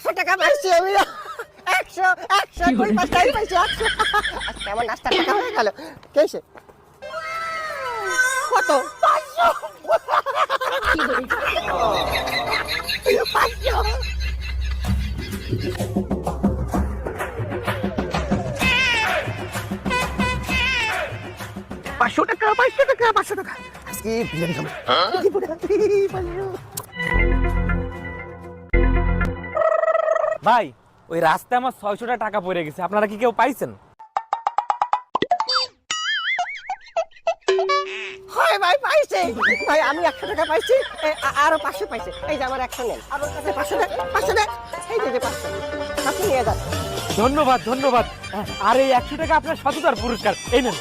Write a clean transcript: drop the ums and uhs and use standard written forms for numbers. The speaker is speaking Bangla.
100 টাকা পাইছি আমি। 100 100 কই পাঁচটাই পাইছি 100। আজকে আমার নাস্তার টাকা হয়ে গেল। কেসে কত? 500। 500 টাকা 500 টাকা 500 টাকা আজকে বিরিয়ানি খাবো। ভাই ওই রাস্তায় আমার 600 টাকা পড়ে গেছে, আপনারা কি কেউ পাইছেন? হয় ভাই পাইছে ভাই, আমি 100 টাকা পাইছি, আরো 500 পাইছে। এই যে আমার 100 নেন, আরো 500 দেন 500 দেন, এই যে 500 আপনি নিয়ে যান। ধন্যবাদ ধন্যবাদ। আর এই 100 টাকা আপনার সততার পুরস্কার, এই নেন।